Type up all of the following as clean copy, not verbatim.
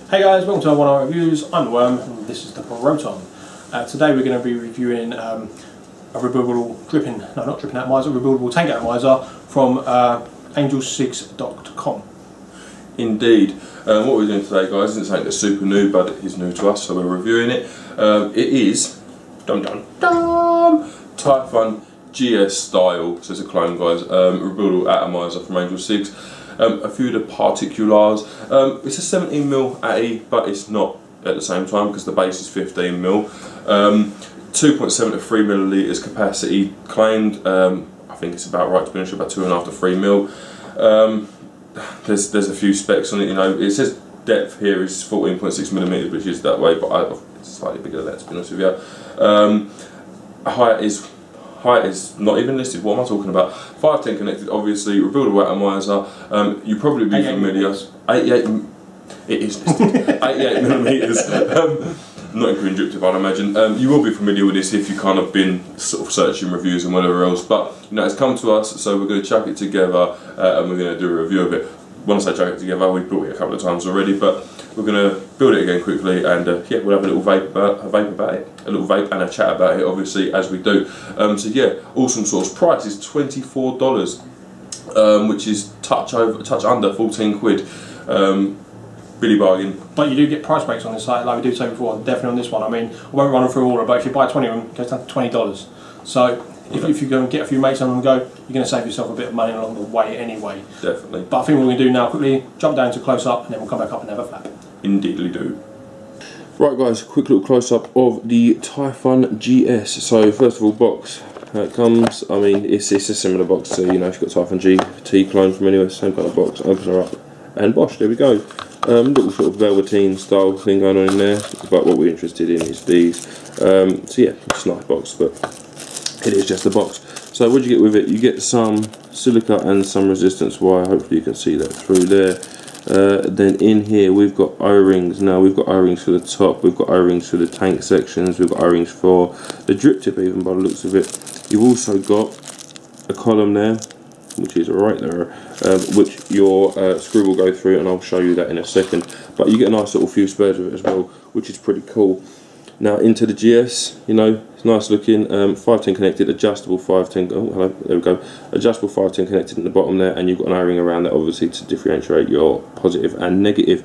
Hey guys, welcome to one of our reviews. I'm the Worm and this is the Proton. Today we're going to be reviewing a removable atomizer, removable tank atomizer from AngelCigs.com. Indeed. What we're doing today, guys, isn't something that's super new, but it is new to us, so we're reviewing it. It is Taifun GS style, so it's a clone, guys, removable atomizer from AngelCigs. A few of the particulars. It's a 17mm AE, but it's not at the same time because the base is 15mm. 2.7 to 3 millilitres capacity claimed. I think it's about right to be honest, about 2.5 to 3 mil. There's a few specs on it. You know, it says depth here is 14.6 millimeters, which is that way, but it's slightly bigger than that, to be honest with you. Height is not even listed. What am I talking about? 510 connected, obviously. Rebuildable atomizer. You probably be familiar. 88. It is listed. 88 millimeters. Not including drip tip, I'd imagine. You will be familiar with this if you kind of been sort of searching reviews and whatever else. But you know, it's come to us, so we're going to chuck it together and we're going to do a review of it. When I say chuck it together, we've built it a couple of times already, but we're going to build it again quickly, and yeah, we'll have a little vape about it, a little vape and a chat about it, obviously, as we do. So yeah, awesome source. Price is $24, which is touch under 14 quid. Really bargain. But you do get price breaks on this site, like we did say before, definitely on this one. I mean, I won't run them through all of them, but if you buy 20 of them, it goes down to $20. So if you go and get a few mates on them and go, you're going to save yourself a bit of money along the way anyway. Definitely. But I think what we're going to do now, quickly jump down to close up and then we'll come back up and have a flap. Indeedly do. Right guys, quick little close up of the Taifun GS. So first of all, box. How it comes, I mean, it's a similar box to, you know, if you've got Taifun GT clone from anywhere, same kind of box. Open her up and bosh, there we go. Little sort of velveteen style thing going on in there, but what we're interested in is these. So yeah, it's a nice box, but it is just a box. So what do you get with it? You get some silica and some resistance wire. Hopefully you can see that through there. Then in here we've got O-rings. Now we've got O-rings for the top, we've got O-rings for the tank sections, we've got O-rings for the drip tip even by the looks of it. You've also got a column there, which is right there, which your screw will go through, and I'll show you that in a second. But you get a nice little few spares with it as well, which is pretty cool. Now into the GS, you know, it's nice looking, 510 connected, adjustable 510, oh hello, there we go, adjustable 510 connected in the bottom there, and you've got an O-ring around that obviously to differentiate your positive and negative.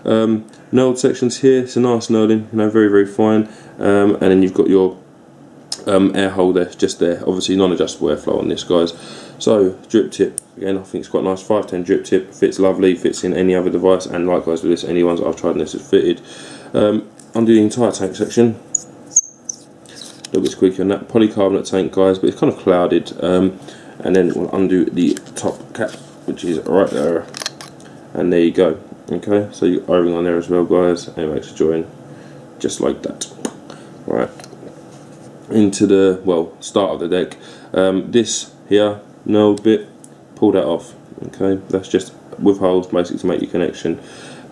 Knurled sections here, it's a nice knurling, you know, very, very fine, and then you've got your air hole there, just there, obviously non-adjustable airflow on this, guys. So drip tip, again I think it's quite nice, 510 drip tip, fits lovely, fits in any other device, and likewise with this, any ones I've tried in this has fitted. Undo the entire tank section, a little bit squeaky on that, polycarbonate tank guys, but it's kind of clouded, and then we'll undo the top cap, which is right there, and there you go. Okay, so you've got O-ring on there as well guys, and it makes a join just like that. Right, into the, well, start of the deck. This here, knurled bit, pull that off. Okay, that's just with holes basically to make your connection.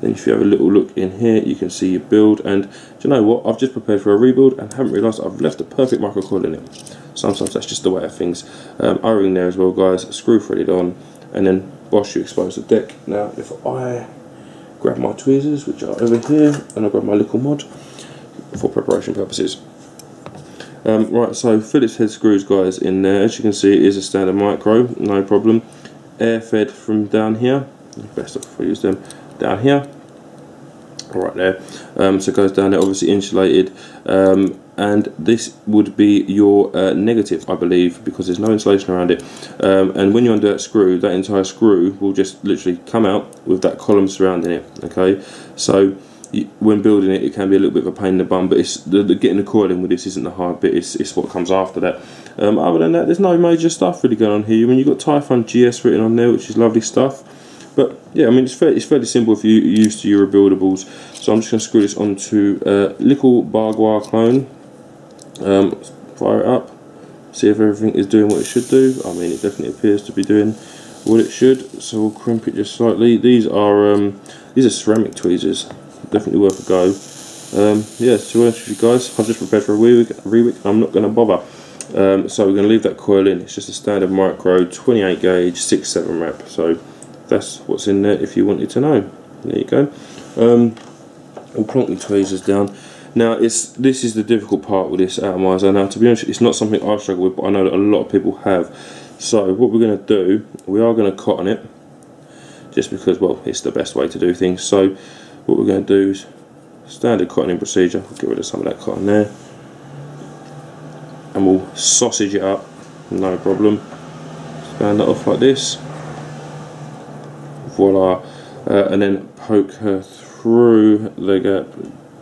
Then if you have a little look in here, you can see your build, and do you know what, I've just prepared for a rebuild and haven't realised I've left a perfect microcoil in it. Sometimes that's just the way of things. O-ring there as well guys, screw threaded on, and then bosh, you expose the deck. Now if I grab my tweezers, which are over here, and I grab my little mod for preparation purposes. Right, so Phillips head screws guys in there, as you can see it is a standard micro, no problem. Air fed from down here, best if I use them, down here, right there, so it goes down there, obviously insulated, and this would be your negative I believe, because there's no insulation around it, and when you undo that screw, that entire screw will just literally come out with that column surrounding it. Okay, so when building it, it can be a little bit of a pain in the bum, but it's getting the coil in with this isn't the hard bit, it's what comes after that. Other than that, there's no major stuff really going on here. I mean, you've got Taifun GS written on there, which is lovely stuff. But yeah, I mean, it's fairly simple if you're used to your rebuildables. So I'm just going to screw this onto a little barbed wire clone, fire it up, see if everything is doing what it should do. I mean, it definitely appears to be doing what it should. So we'll crimp it just slightly. These are ceramic tweezers, definitely worth a go. Yeah, to be honest with you guys, I've just prepared for a wee week. I'm not going to bother. So we're going to leave that coil in. It's just a standard micro 28 gauge 6/7 wrap. So that's what's in there if you wanted to know. There you go. we'll plonk the tweezers down. Now this is the difficult part with this atomizer. Now to be honest, it's not something I struggle with, but I know that a lot of people have. So what we're going to do, we are going to cotton it, just because, well, it's the best way to do things. So what we're going to do is standard cottoning procedure. We'll get rid of some of that cotton there, and we'll sausage it up, no problem. Stand that off like this, voila, and then poke her through the gap,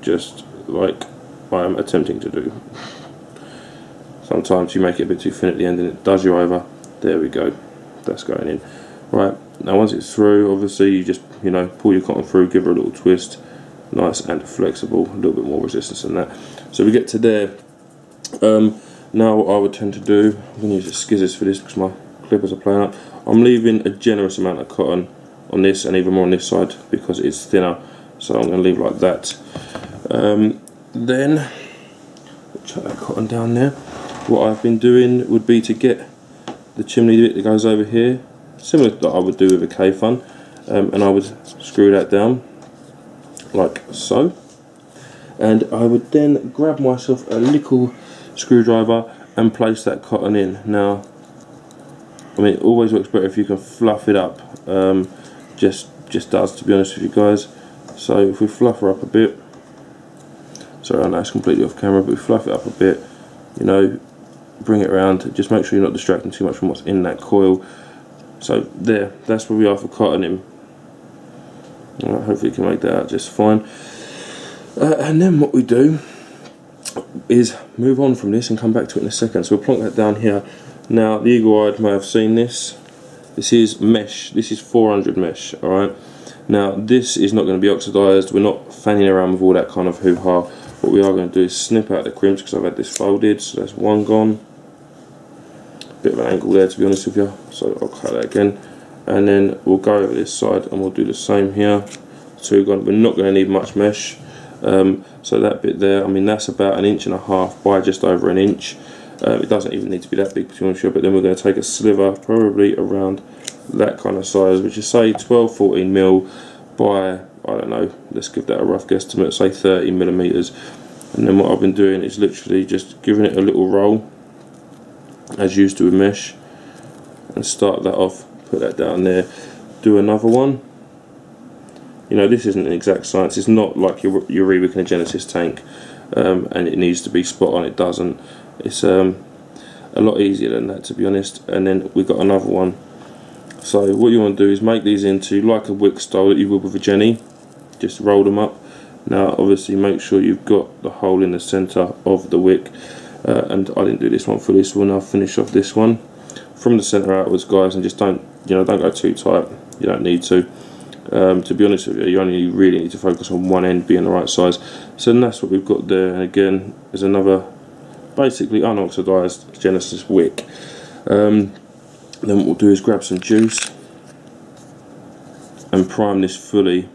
just like I am attempting to do. Sometimes you make it a bit too thin at the end and it does you over. There we go, that's going in. Right, now once it's through, obviously you just, you know, pull your cotton through, give her a little twist, nice and flexible, a little bit more resistance than that. So we get to there. Now what I would tend to do, I'm going to use the scissors for this because my clippers are playing up. I'm leaving a generous amount of cotton on this and even more on this side because it's thinner, so I'm going to leave like that. Then chuck that cotton down there. What I've been doing would be to get the chimney bit that goes over here, similar to what I would do with a Taifun, and I would screw that down like so, and I would then grab myself a little screwdriver and place that cotton in. Now, I mean, it always works better if you can fluff it up. Just does, to be honest with you guys. So if we fluff her up a bit, sorry I know it's completely off camera, but we fluff it up a bit, you know, bring it around, just make sure you're not distracting too much from what's in that coil. So there, that's where we are for cottoning. Alright, hopefully you can make that out just fine. And then what we do is move on from this and come back to it in a second. So we'll plonk that down here. Now the eagle-eyed may have seen this. This is mesh, this is 400 mesh, alright. Now this is not going to be oxidised, we're not fanning around with all that kind of hoo-ha. What we are going to do is snip out the crimps because I've had this folded, so that's one gone. Bit of an angle there, to be honest with you, so I'll cut that again. And then we'll go over this side and we'll do the same here. Two gone. We're not going to need much mesh, so that bit there, I mean that's about 1.5 inches by just over 1 inch. It doesn't even need to be that big, to be honest with you, but then we're going to take a sliver probably around that kind of size, which is say 12-14 mil by, I don't know, let's give that a rough guesstimate, say 30 millimeters. And then what I've been doing is literally just giving it a little roll as used to with mesh, and start that off, put that down there, do another one. You know, this isn't an exact science, it's not like your Reebok in a Genesis tank, and it needs to be spot on, it doesn't. It's a lot easier than that, to be honest. And then we've got another one. So what you want to do is make these into like a wick style that you would with a Jenny, just roll them up. Now obviously make sure you've got the hole in the centre of the wick, and I didn't do this one fully, so we'll now finish off this one from the centre outwards, guys, and just don't go too tight, you don't need to. To be honest with you, you only really need to focus on one end being the right size. So that's what we've got there, and again there's another basically unoxidised Genesis wick. Then what we'll do is grab some juice and prime this fully,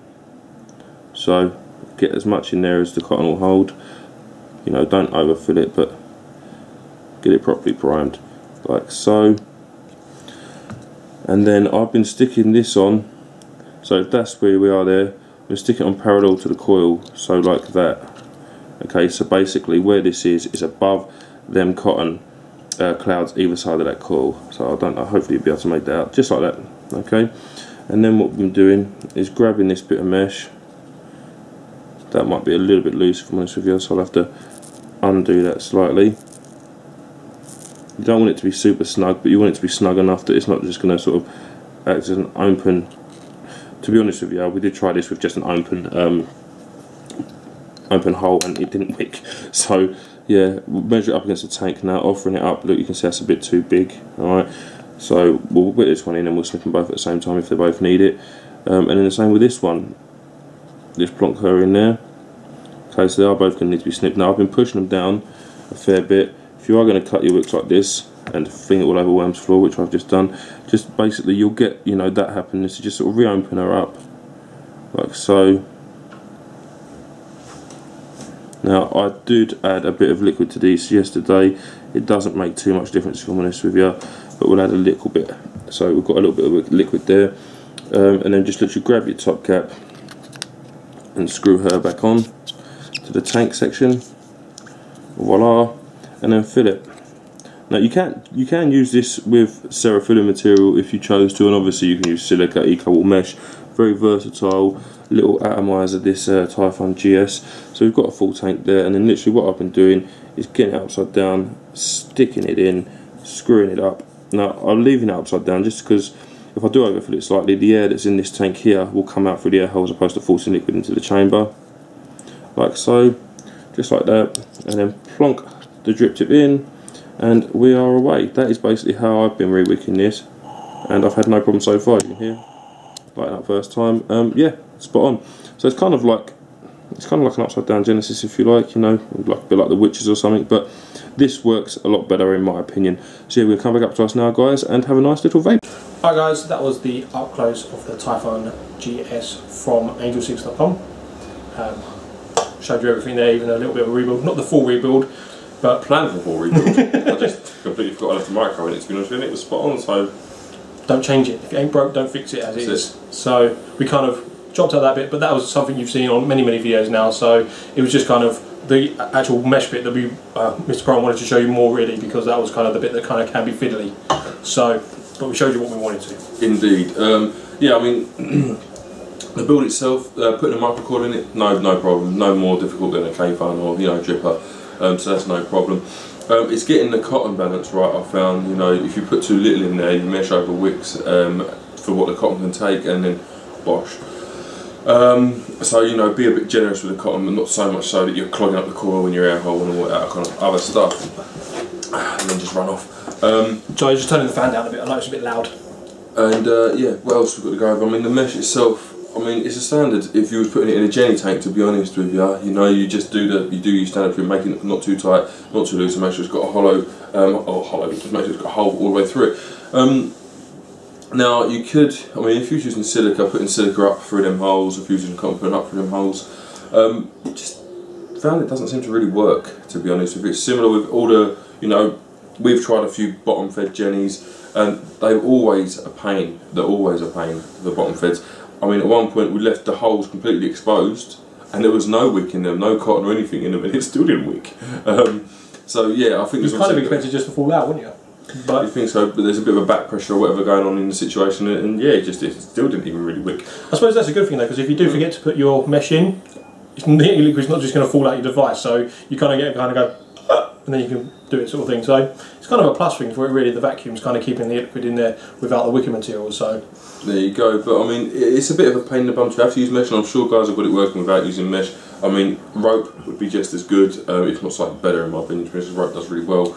so get as much in there as the cotton will hold. You know, don't overfill it, but get it properly primed like so. And then I've been sticking this on, so that's where we are there. We'll stick it on parallel to the coil, so like that. Okay, so basically where this is above them cotton clouds either side of that coil. So I don't know, hopefully you'll be able to make that out just like that. Okay, and then what we've been doing is grabbing this bit of mesh. That might be a little bit loose, if I'm honest with you, so I'll have to undo that slightly. You don't want it to be super snug, but you want it to be snug enough that it's not just going to sort of act as an open. To be honest with you, we did try this with just an open hole and it didn't wick. So yeah, we'll measure it up against the tank now, offering it up. Look, you can see that's a bit too big. Alright, so we'll put this one in and we'll snip them both at the same time if they both need it. And then the same with this one. Just plonk her in there. Okay, so they are both going to need to be snipped. Now I've been pushing them down a fair bit. If you are going to cut your wicks like this and fling it all over Worm's floor, which I've just done, just basically you'll get, you know, that happen. So just sort of reopen her up like so. Now I did add a bit of liquid to these yesterday. It doesn't make too much difference, if I'm honest with you, but we'll add a little bit. So we've got a little bit of liquid there, and then just literally grab your top cap and screw her back on to the tank section. Voila, and then fill it. Now you can use this with Cerafilling material if you chose to, and obviously you can use silica, e-cig mesh. Very versatile little atomizer, this Taifun GS. So we've got a full tank there, and then literally what I've been doing is getting it upside down, sticking it in, screwing it up. Now I'm leaving it upside down just because if I do overfill it slightly, the air that's in this tank here will come out through the air hole as opposed to forcing liquid into the chamber, like so, just like that, and then plonk the drip tip in, and we are away. That is basically how I've been re-wicking this, and I've had no problem so far. You can hear, like that first time. Yeah, spot on. So it's kind of like an upside down Genesis, if you like, you know, like a bit like the Witches or something. But this works a lot better in my opinion. So yeah, we'll come back up to us now, guys, and have a nice little vape. Alright guys, that was the up close of the Taifun GS from AngelCigs.com. Showed you everything there, even a little bit of a rebuild, not the full rebuild, but Planned for full rebuild. I just completely forgot I left the micro in it, to be honest with you. It was spot on, so don't change it. If it ain't broke, don't fix it as it is. So we kind of chopped out that bit, but that was something you've seen on many videos now. So it was just kind of the actual mesh bit that we, Mr. Brown wanted to show you more really, because that was kind of the bit that kind of can be fiddly. So, but we showed you what we wanted to. Indeed. Yeah, I mean, the build itself, putting a microcoil in it, no problem. No more difficult than a K-Fun or, you know, dripper. So that's no problem. It's getting the cotton balance right. I found, you know, if you put too little in there, you mesh over wicks for what the cotton can take, and then bosh. So, you know, be a bit generous with the cotton, but not so much so that you're clogging up the coil in your air hole and all that kind of other stuff, and then just run off. So just turning the fan down a bit. I know it's a bit loud. And yeah, what else we've got to go over? I mean, the mesh itself, I mean, it's a standard. If you was putting it in a Jenny tank, to be honest with you, you know, you just do your standard for making it not too tight, not too loose, and make sure it's got a hollow, just make sure it's got a hole all the way through it. Now you could, I mean, if you're using silica, putting silica up through them holes, if you're using cotton, putting up through them holes, just found it doesn't seem to really work, to be honest with you. It's similar with all the, you know, we've tried a few bottom fed Jennies, and they're always a pain. They're always a pain, the bottom feds. I mean, at one point we left the holes completely exposed, and there was no wick in them, no cotton or anything in them, and it still didn't wick. So yeah, I think it's kind of expected just to fall out, wouldn't you? But you think so, but there's a bit of a back pressure or whatever going on in the situation, and yeah, it still didn't even really wick. I suppose that's a good thing though, because if you do forget to put your mesh in, it's not just going to fall out your device. So you kind of go, and then you can do it, sort of thing. So it's kind of a plus thing for it really. The vacuum's kind of keeping the liquid in there without the wicking material. So there you go. But I mean, it's a bit of a pain in the bum to have to use mesh, and I'm sure guys have got it working without using mesh. I mean, rope would be just as good, if not slightly better in my opinion, because rope does really well.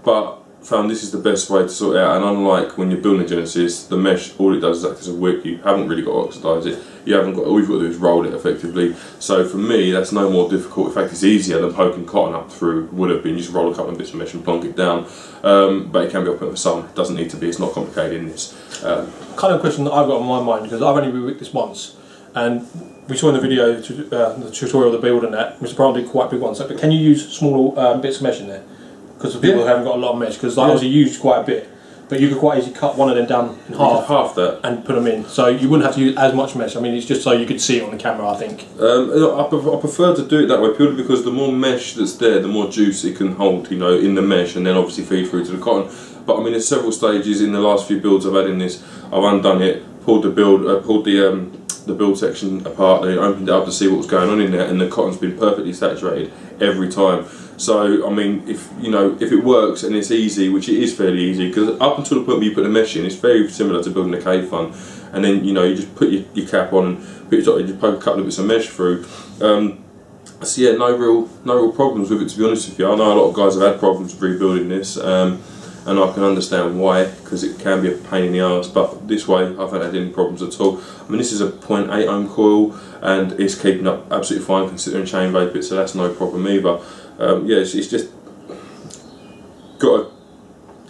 But found this is the best way to sort it out, and unlike when you're building a Genesis, the mesh, all it does is act as a wick. You haven't really got to oxidise it. You haven't got. All you've got to do is roll it effectively. So for me, that's no more difficult. In fact, it's easier than poking cotton up through would have been. You just roll a couple of bits of mesh and plonk it down. But it can be open for some. It doesn't need to be. It's not complicated in this. Kind of question that I've got on my mind, because I've only re-wicked this once, and we saw in the video, the tutorial of the build and that, Mr. Brown did quite big ones. But can you use small bits of mesh in there? Because the people who haven't got a lot of mesh, because I obviously used quite a bit, but you could quite easily cut one of them down in half that and put them in, so you wouldn't have to use as much mesh. I mean, it's just so you could see it on the camera, I think. I prefer to do it that way purely because the more mesh that's there, the more juice it can hold, you know, in the mesh, and then obviously feed through to the cotton. But I mean, there's several stages in the last few builds I've had in this. I've undone it, pulled the build section apart, then opened it up to see what was going on in there, and the cotton's been perfectly saturated every time. So I mean, if it works and it's easy, which it is fairly easy, because up until the point where you put the mesh in, it's very similar to building a K-Fun, and then you just put your cap on and you poke a couple of bits of mesh through. So yeah, no real problems with it, to be honest with you. I know a lot of guys have had problems with rebuilding this, and I can understand why, because it can be a pain in the arse, but this way I haven't had any problems at all. I mean, this is a 0.8 ohm coil, and it's keeping up absolutely fine considering chain vape it, so that's no problem either. Yeah, it's just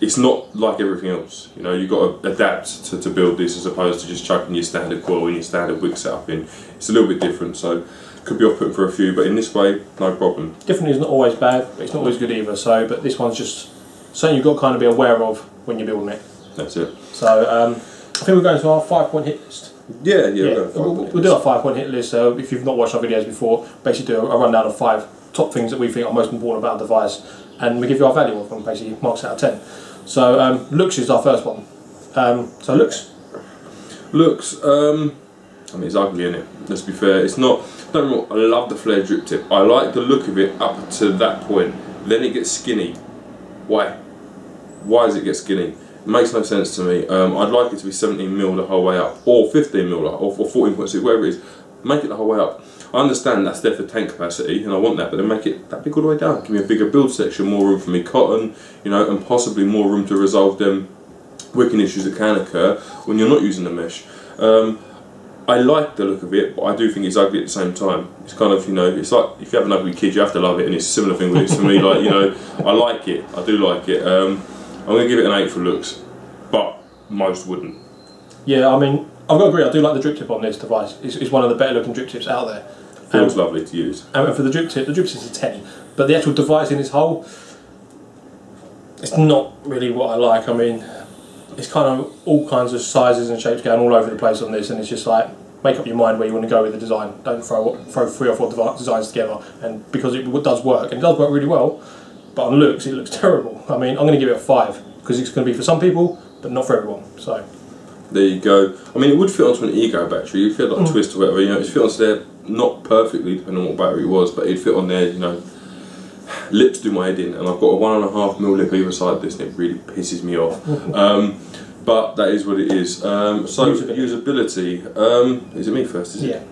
it's not like everything else, you know. You've got to adapt to build this, as opposed to just chucking your standard coil and your standard wick setup in. It's a little bit different, so could be off-putting for a few, but in this way, no problem. Different is not always bad, but it's not always good either. So, but this one's just something you've got to kind of be aware of when you're building it. That's it. So I think we're going to our 5-point hit list. Yeah, we'll do our 5-point hit list. So if you've not watched our videos before, basically do a rundown of 5 top things that we think are most important about a device, and we give you our value of them, basically marks out of 10. So looks is our first one. So looks. I mean, it's ugly, isn't it? Let's be fair. It's not. Don't get me wrong, I love the flare drip tip. I like the look of it up to that point. Then it gets skinny. Why? Why does it get skinny? It makes no sense to me. I'd like it to be 17mm the whole way up, or 15mm, or 14.6, whatever it is. Make it the whole way up. I understand that's there for tank capacity, and I want that, but then make it that big all the way down. Give me a bigger build section, more room for me cotton, you know, and possibly more room to resolve them wicking issues that can occur when you're not using the mesh. I like the look of it, but I do think it's ugly at the same time. It's kind of, you know, it's like if you have an ugly kid, you have to love it, and it's a similar thing with this for me. Like, you know, I like it, I do like it. I'm going to give it an 8 for looks, but most wouldn't. Yeah, I mean, I've got to agree, I do like the drip tip on this device. It's one of the better looking drip tips out there. Feels lovely to use. And for the drip tip is a 10, but the actual device in its whole, it's not really what I like. I mean, it's kind of all kinds of sizes and shapes going all over the place on this, and it's just like, make up your mind where you want to go with the design. Don't throw 3 or 4 designs together, and because it does work, and it does work really well, but on looks, it looks terrible. I mean, I'm going to give it a 5, because it's going to be for some people, but not for everyone, so. There you go. I mean, it would fit onto an Ego battery, you'd fit like a twist or whatever, you know, it'd fit onto there, not perfectly, depending on what battery it was, but it'd fit on there, you know. Lips do my head in, and I've got a 1.5mm lip either side of this, and it really pisses me off. But that is what it is. So usability. Is it me first? Is it? Yeah.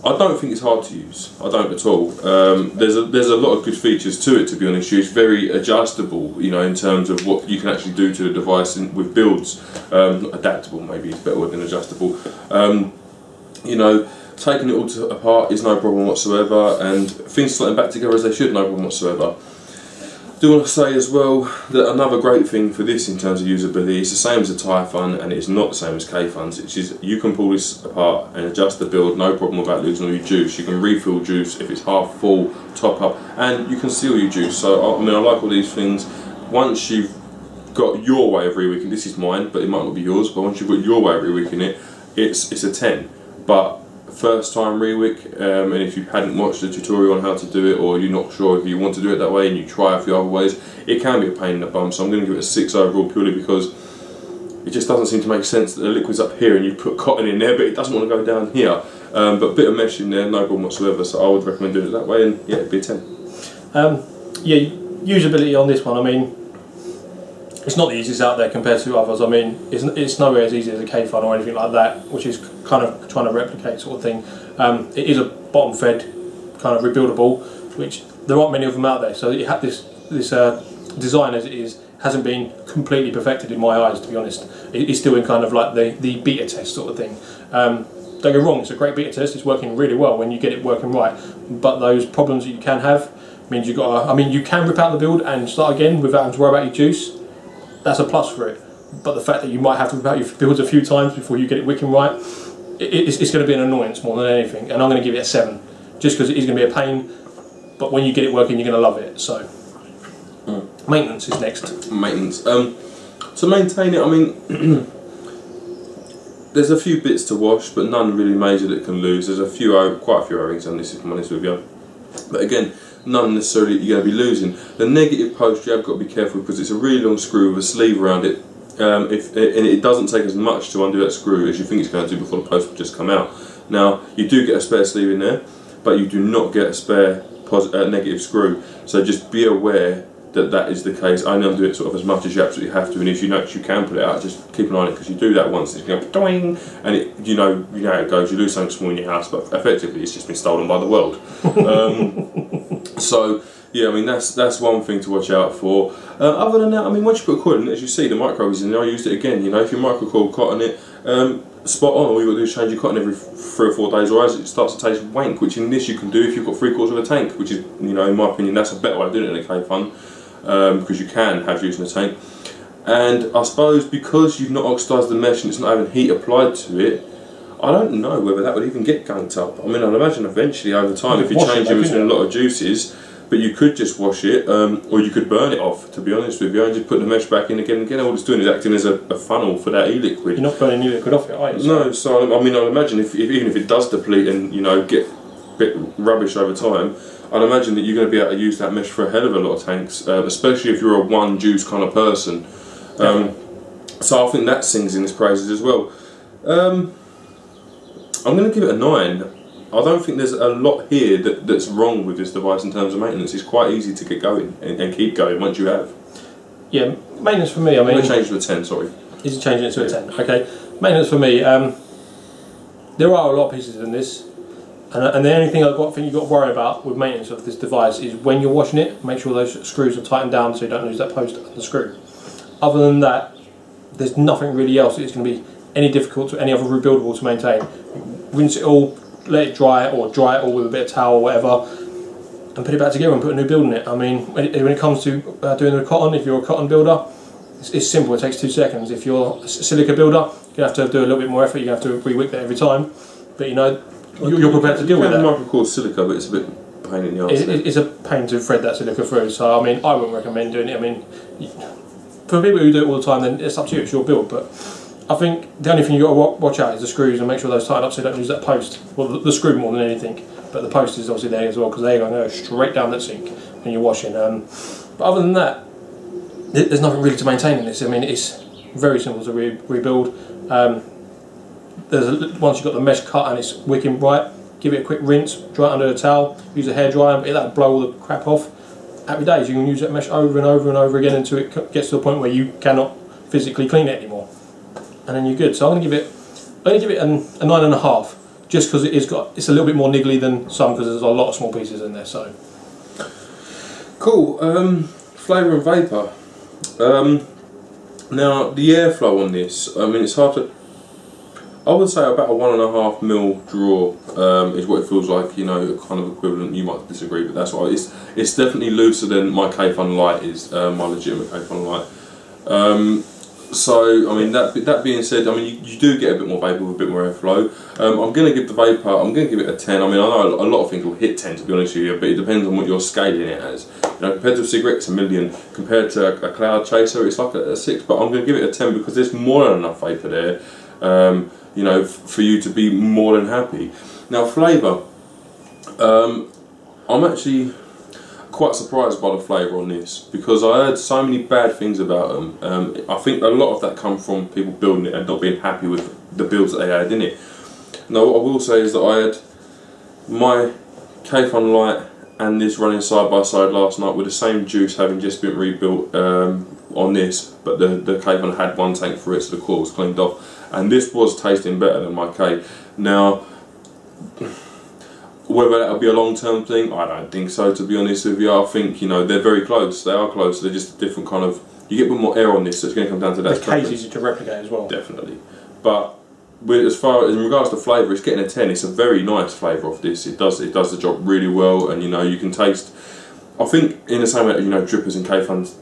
I don't think it's hard to use. I don't at all. There's a lot of good features to it. To be honest, it's very adjustable. You know, in terms of what you can actually do to the device with builds. Adaptable maybe is a better word than adjustable. You know, taking it all apart is no problem whatsoever, and things slotting back together as they should, no problem whatsoever. I do want to say as well that another great thing for this in terms of usability is the same as the Taifun, and it's not the same as K-Fun's, which is you can pull this apart and adjust the build, no problem without losing all your juice. You can refill juice if it's half full, top up, and you can seal your juice. So I mean, I like all these things. Once you've got your way of re-wicking, this is mine, but it might not be yours, but once you've got your way of re-wicking it, it's a 10. But first time re-wick, and if you hadn't watched the tutorial on how to do it, or you're not sure if you want to do it that way and you try a few other ways, it can be a pain in the bum. So I'm going to give it a 6 overall, purely because it just doesn't seem to make sense that the liquid's up here and you put cotton in there, but it doesn't want to go down here. But a bit of mesh in there, no problem whatsoever, so I would recommend doing it that way, and yeah, it'd be a 10. Yeah, usability on this one, I mean, it's not the easiest out there compared to others. I mean, it's nowhere as easy as a K-Fun or anything like that, which is kind of trying to replicate sort of thing. It is a bottom fed kind of rebuildable, which there aren't many of them out there. So it had this design as it is hasn't been completely perfected in my eyes, to be honest. It's still in kind of like the beta test sort of thing. Don't get me wrong, it's a great beta test. It's working really well when you get it working right. But those problems that you can have means you've got. I mean, you can rip out the build and start again without having to worry about your juice. That's a plus for it, but the fact that you might have to rip out your builds a few times before you get it wicking right, it's going to be an annoyance more than anything, and I'm going to give it a 7, just because it is going to be a pain, but when you get it working you're going to love it. So, maintenance is next. Maintenance. To maintain it, I mean, there's a few bits to wash, but none really major that can lose. There's quite a few O-rings on this, if I'm honest with you, but again, none necessarily you're going to be losing. The negative post, you have got to be careful because it's a really long screw with a sleeve around it. And it doesn't take as much to undo that screw as you think it's going to do before the post will just come out. Now, you do get a spare sleeve in there, but you do not get a spare negative screw. So just be aware that that is the case. Only undo it sort of as much as you absolutely have to, and if you notice you can pull it out, just keep an eye on it, because you do that once, it's going to go doing, and you know how it goes. You lose something small in your house, but effectively it's just been stolen by the world. So yeah, I mean that's one thing to watch out for. Other than that, I mean, once you put coil in, as you see, the micro is in there. I used it again. You know, if you micro coil cotton it, spot on. All you got to do is change your cotton every 3 or 4 days, or else it starts to taste wank. Which in this you can do if you've got 3/4 of a tank, which is, you know, in my opinion, that's a better way of doing it in a K-Fun, because you can have juice in a tank. And I suppose because you've not oxidised the mesh and it's not having heat applied to it, I don't know whether that would even get gunked up. I mean, I'd imagine eventually over time, if you change it between a lot of juices, but you could just wash it, or you could burn it off, to be honest with you, and just put the mesh back in again and again. All it's doing is acting as a funnel for that e-liquid. You're not burning e-liquid off it, are you? No, so I mean, I'd imagine even if it does deplete and, you know, get a bit rubbish over time, I'd imagine that you're going to be able to use that mesh for a hell of a lot of tanks, especially if you're a one juice kind of person. So I think that sings in its praises as well. I'm going to give it a 9. I don't think there's a lot here that's wrong with this device in terms of maintenance. It's quite easy to get going and keep going once you have. Yeah, maintenance for me, I mean... I'm going to change to a 10, sorry. Is it changing it to a 10? Okay. Maintenance for me, there are a lot of pieces in this, and the only thing I think you've got to worry about with maintenance of this device is when you're washing it, make sure those screws are tightened down so you don't lose that post and the screw. Other than that, there's nothing really else that's going to be any difficult to any other rebuildable to maintain. Rinse it all, let it dry, or dry it all with a bit of towel or whatever, and put it back together and put a new build in it. I mean, when it comes to doing the cotton, if you're a cotton builder, it's simple, it takes 2 seconds. If you're a silica builder, you have to do a little bit more effort, you have to re-wick that every time, but you know, you're prepared to deal with that. You can microcoil silica, but it's a bit pain in the arse. It's a pain to thread that silica through, so I mean, I wouldn't recommend doing it. I mean, for people who do it all the time, then it's up to you, it's your build, but I think the only thing you've got to watch out is the screws and make sure those tighten up so you don't lose that post. Well, the screw more than anything, but the post is obviously there as well because they're going to go straight down that sink when you're washing. But other than that, there's nothing really to maintain in this. I mean, it's very simple to rebuild. Once you've got the mesh cut and it's wicking right, give it a quick rinse, dry it under a towel, use a hairdryer, that'll blow all the crap off. Happy days, you can use that mesh over and over and over again until it gets to the point where you cannot physically clean it anymore. And then you're good. So I'm going to give it a 9.5, just because it's a little bit more niggly than some, because there's a lot of small pieces in there. So cool. Flavour and vapour. Now the airflow on this, I mean, it's hard to. I would say about a 1.5 mil draw is what it feels like. You know, kind of equivalent. You might disagree, but that's what it's definitely looser than my Taifun Light is. My legitimate Taifun Light. So, I mean, that being said, I mean, you do get a bit more vapour with a bit more airflow. I'm going to give the vapour, I'm going to give it a 10. I mean, I know a lot of things will hit 10, to be honest with you, but it depends on what you're scaling it as. You know, compared to a cigarette, it's a million. Compared to a cloud chaser, it's like a 6. But I'm going to give it a 10 because there's more than enough vapour there, you know, for you to be more than happy. Now, flavour. I'm actually quite surprised by the flavour on this because I heard so many bad things about them. I think a lot of that comes from people building it and not being happy with the builds that they had in it. Now what I will say is that I had my Taifun Light and this running side by side last night with the same juice having just been rebuilt on this, but the Taifun had one tank for it, so the core was cleaned off, and this was tasting better than my K. Now whether that'll be a long-term thing, I don't think so, to be honest with you. I think, you know, they're very close. They are close. They're just a different kind of. You get a bit more air on this, so it's going to come down to that. The K's easy to replicate as well. Definitely, but as far as in regards to flavour, it's getting a 10. It's a very nice flavour off this. It does the job really well, and you know you can taste. I think in the same way, you know, drippers and Taifuns,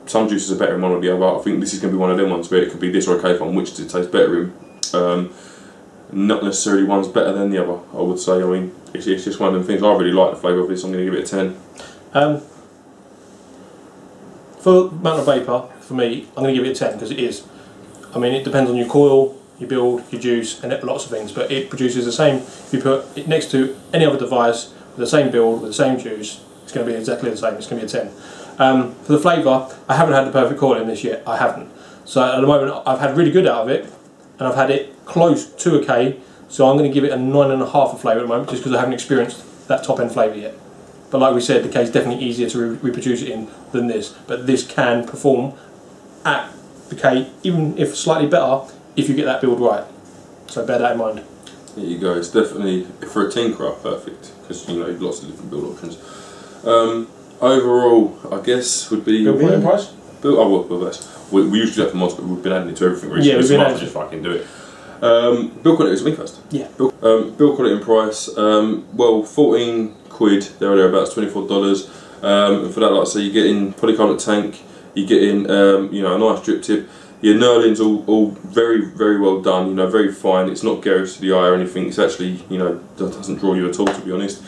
some juices are better in one or the other. I think this is going to be one of them ones where it could be this or a Taifun, which to taste better in. Not necessarily one's better than the other, I would say. I mean, it's just one of them things. I really like the flavour of this. I'm going to give it a 10. For the amount of vapour, for me, I'm going to give it a 10 because it is. I mean, it depends on your coil, your build, your juice, and lots of things, but it produces the same. If you put it next to any other device with the same build, with the same juice, it's going to be exactly the same. It's going to be a 10. For the flavour, I haven't had the perfect coil in this yet. I haven't. So at the moment, I've had really good out of it, and I've had it close to a K, so I'm going to give it a 9.5 of flavour at the moment, just because I haven't experienced that top end flavour yet. But like we said, the K is definitely easier to reproduce it in than this, but this can perform at the K, even if slightly better, if you get that build right. So bear that in mind. There you go. It's definitely, for a tinkerer, perfect, because you know, lots of different build options. Overall, I guess would be build quality price. We usually do that for mods, but we've been adding it to everything recently. Yeah, we've been adding just fucking do it. Build quality was me first. Yeah. Build quality and price. Well, 14 quid there or thereabouts, $24. And for that, like I say, you get in polycarbonate tank. You get in, you know, a nice drip tip. Your knurling's all very, very well done. You know, very fine. It's not garish to the eye or anything. It's actually, you know, doesn't draw you at all, to be honest.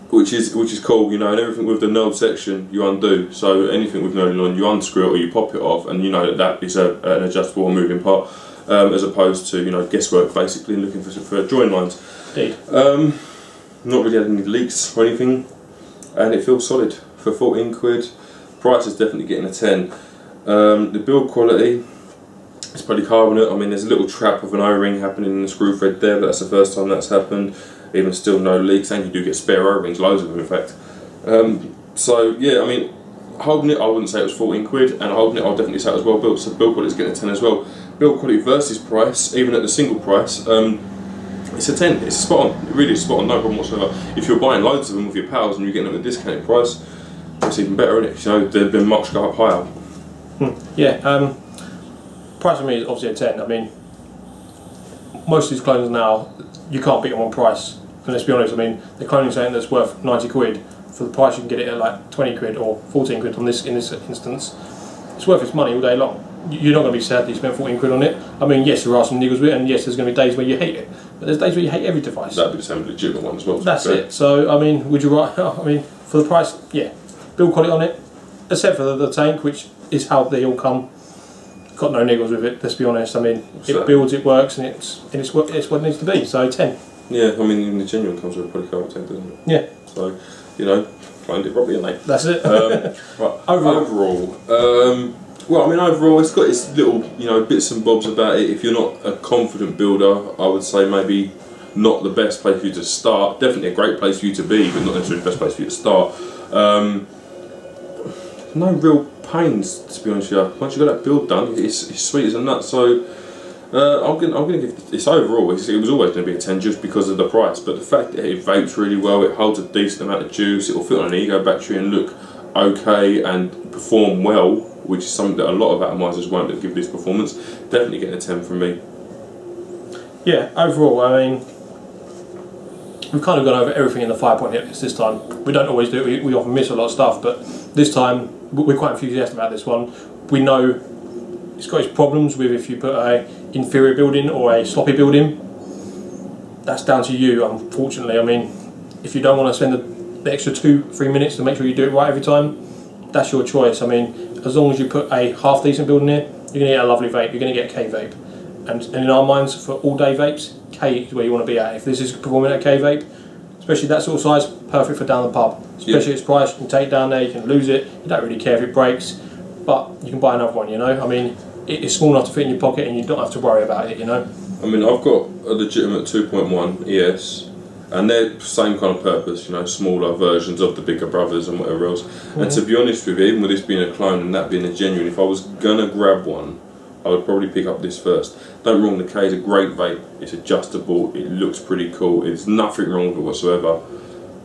which is cool, you know, and everything with the knurled section you undo. So anything with knurling on, you unscrew it or you pop it off, and you know that is an adjustable or moving part, as opposed to, you know, guesswork basically looking for join lines. Indeed. Not really had any leaks or anything, and it feels solid for 14 quid. Price is definitely getting a 10. The build quality, it's polycarbonate. I mean, there's a little trap of an O-ring happening in the screw thread there, but that's the first time that's happened. Even still, no leaks, and you do get spare O-rings, loads of them in fact. So yeah, I mean, holding it, I wouldn't say it was 14 quid, and holding it, I'll definitely say it was well built. So build quality is getting a 10 as well. Build quality versus price, even at the single price, it's a 10. It's spot on. It really is spot on, no problem whatsoever. If you're buying loads of them with your pals and you're getting them at a discounted price, it's even better, isn't it? You know, they've been much go up higher. Yeah. Price for me is obviously a 10. I mean, most of these clones now, you can't beat them on price. And let's be honest, I mean, they're cloning something that's worth 90 quid. For the price you can get it at like 20 quid or 14 quid in this instance. It's worth its money all day long. You're not going to be sad that you spent 14 quid on it. I mean, yes, there are some niggles with it, and yes, there's going to be days where you hate it. But there's days where you hate every device. That'd be the same legitimate one as well. That's it. So, I mean, would you write? I mean, for the price, yeah. Build quality on it, except for the tank, which is how they all come. Got no niggles with it. Let's be honest. I mean, it builds, it works, and it's what it needs to be. So 10. Yeah, I mean, even the genuine comes with a polycarbonate tank, doesn't it? Yeah. So, you know, cloned it properly, haven't they? That's it. Right. Overall. Well, I mean, overall, it's got its little, you know, bits and bobs about it. If you're not a confident builder, I would say maybe not the best place for you to start. Definitely a great place for you to be, but not necessarily the best place for you to start. No real pains, to be honest with you. Once you've got that build done, it's sweet as a nut. So I'm gonna give this overall. It was always going to be a 10 just because of the price, but the fact that it vapes really well, it holds a decent amount of juice, it will fit on an Ego battery and look okay and perform well, which is something that a lot of atomizers won't give this performance. Definitely getting a 10 from me. Yeah, overall, I mean, we've kind of gone over everything in the 5-point hit list this time. We don't always do it, we often miss a lot of stuff, but this time we're quite enthusiastic about this one. We know it's got its problems with if you put a inferior build in or a sloppy build in. That's down to you, unfortunately. I mean, if you don't want to spend the extra 2-3 minutes to make sure you do it right every time, that's your choice. I mean, as long as you put a half decent build in here, you're going to get a lovely vape, you're going to get a K vape. And in our minds, for all day vapes, K is where you want to be at. If this is performing at a K vape, especially that sort of size, perfect for down the pub. Especially its price, you can take it down there, you can lose it, you don't really care if it breaks, but you can buy another one, you know. I mean, it's small enough to fit in your pocket and you don't have to worry about it, you know. I mean, I've got a legitimate 2.1 ES, and they're the same kind of purpose, you know, smaller versions of the bigger brothers and whatever else. And to be honest with you, even with this being a clone and that being a genuine, if I was gonna grab one, I would probably pick up this first. Don't wrong, the K is a great vape, it's adjustable, it looks pretty cool, there's nothing wrong with it whatsoever.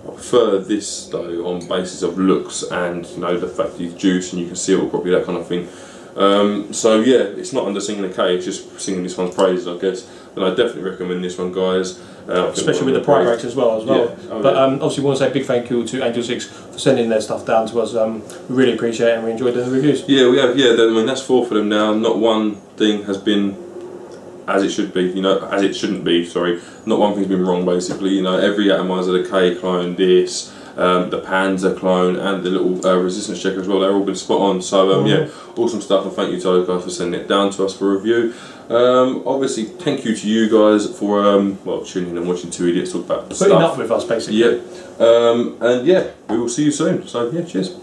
I prefer this though on basis of looks and, you know, the fact that it's juice and you can see it all properly, that kind of thing. So yeah, it's not under singing the K, it's just singing this one's praises, I guess. And I definitely recommend this one, guys. Especially with the price breaks as well. Yeah. But obviously we want to say a big thank you to AngelCigs for sending their stuff down to us. We really appreciate it and we enjoyed the reviews. Yeah, we have. Yeah, I mean, that's 4 for them now. Not one thing has been as it should be, you know, as it shouldn't be, sorry. Not one thing's been wrong, basically. You know, every atomizer, the K clone, this, the Panzer clone, and the little resistance checker as well, they've all been spot on. So yeah, awesome stuff, and thank you to those guys for sending it down to us for review. Obviously, thank you to you guys for well, tuning in and watching two idiots talk about putting up with us, basically. Yeah, and yeah, we will see you soon. So yeah, cheers.